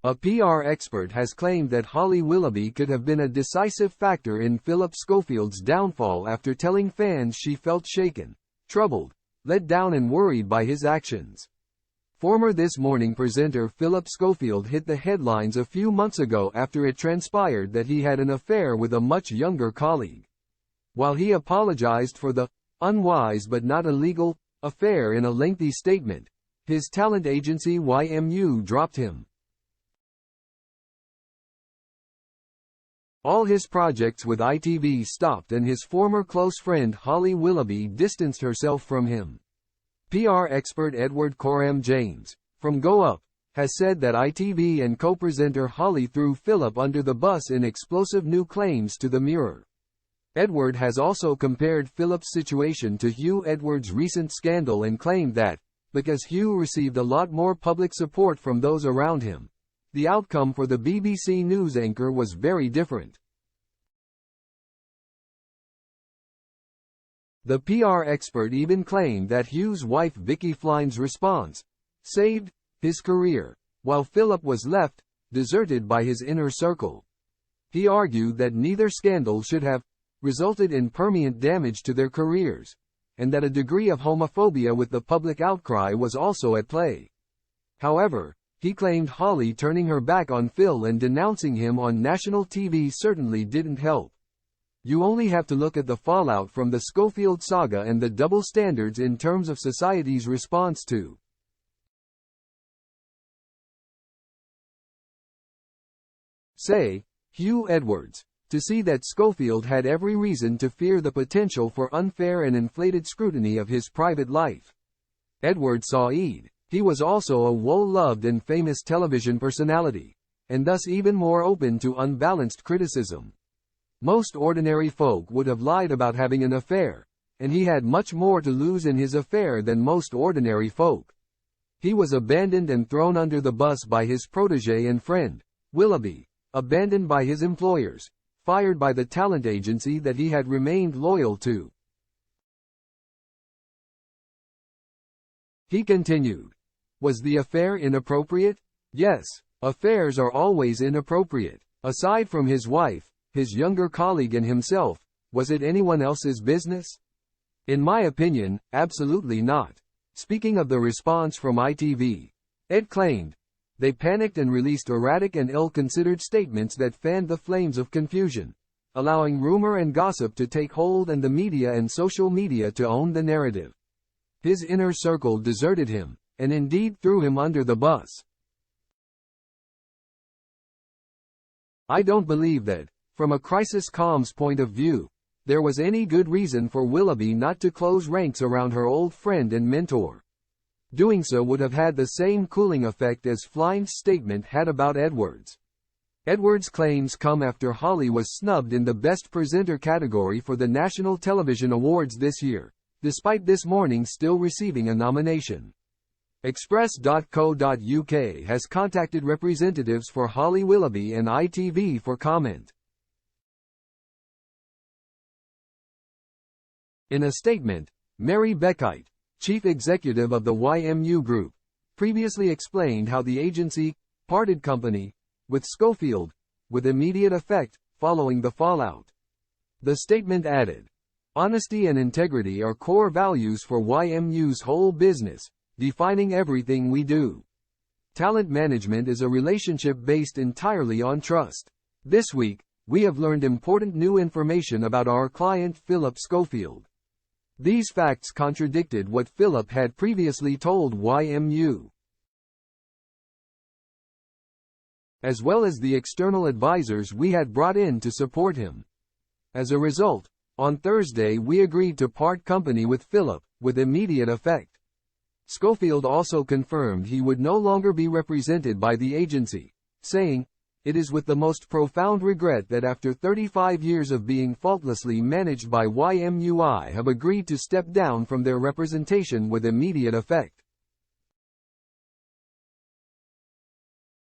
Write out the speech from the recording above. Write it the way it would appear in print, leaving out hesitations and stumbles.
A PR expert has claimed that Holly Willoughby could have been a decisive factor in Phillip Schofield's downfall after telling fans she felt shaken, troubled, let down and worried by his actions. Former This Morning presenter Phillip Schofield hit the headlines a few months ago after it transpired that he had an affair with a much younger colleague. While he apologized for the unwise but not illegal affair in a lengthy statement, his talent agency YMU dropped him. All his projects with ITV stopped and his former close friend Holly Willoughby distanced herself from him. PR expert Edward Coram James, from Go Up, has said that ITV and co-presenter Holly threw Phillip under the bus in explosive new claims to the Mirror. Edward has also compared Phillip's situation to Hugh Edwards' recent scandal and claimed that, because Hugh received a lot more public support from those around him, the outcome for the BBC News anchor was very different. The PR expert even claimed that Hugh's wife Vicky Flynn's response saved his career, while Phillip was left deserted by his inner circle. He argued that neither scandal should have resulted in permanent damage to their careers, and that a degree of homophobia with the public outcry was also at play. However, he claimed Holly turning her back on Phil and denouncing him on national TV certainly didn't help. You only have to look at the fallout from the Schofield saga and the double standards in terms of society's response to say, Hugh Edwards, to see that Schofield had every reason to fear the potential for unfair and inflated scrutiny of his private life. Edwards saw Ed. He was also a well-loved and famous television personality, and thus even more open to unbalanced criticism. Most ordinary folk would have lied about having an affair, and he had much more to lose in his affair than most ordinary folk. He was abandoned and thrown under the bus by his protege and friend, Willoughby, abandoned by his employers, fired by the talent agency that he had remained loyal to. He continued. Was the affair inappropriate? Yes, affairs are always inappropriate. Aside from his wife, his younger colleague and himself, was it anyone else's business? In my opinion, absolutely not. Speaking of the response from ITV, Ed claimed, they panicked and released erratic and ill-considered statements that fanned the flames of confusion, allowing rumor and gossip to take hold and the media and social media to own the narrative. His inner circle deserted him, and indeed threw him under the bus. I don't believe that, from a crisis comms point of view, there was any good reason for Willoughby not to close ranks around her old friend and mentor. Doing so would have had the same cooling effect as Flynn's statement had about Edwards. Edwards' claims come after Holly was snubbed in the Best Presenter category for the National Television Awards this year, despite This Morning still receiving a nomination. Express.co.uk has contacted representatives for Holly Willoughby and ITV for comment. In a statement, Mary Beckite, chief executive of the YMU Group, previously explained how the agency parted company with Schofield with immediate effect following the fallout. The statement added, "Honesty and integrity are core values for YMU's whole business, defining everything we do. Talent management is a relationship based entirely on trust. This week, we have learned important new information about our client Phillip Schofield. These facts contradicted what Phillip had previously told YMU, as well as the external advisors we had brought in to support him. As a result, on Thursday we agreed to part company with Phillip, with immediate effect." Schofield also confirmed he would no longer be represented by the agency, saying, "It is with the most profound regret that after 35 years of being faultlessly managed by YMU I have agreed to step down from their representation with immediate effect."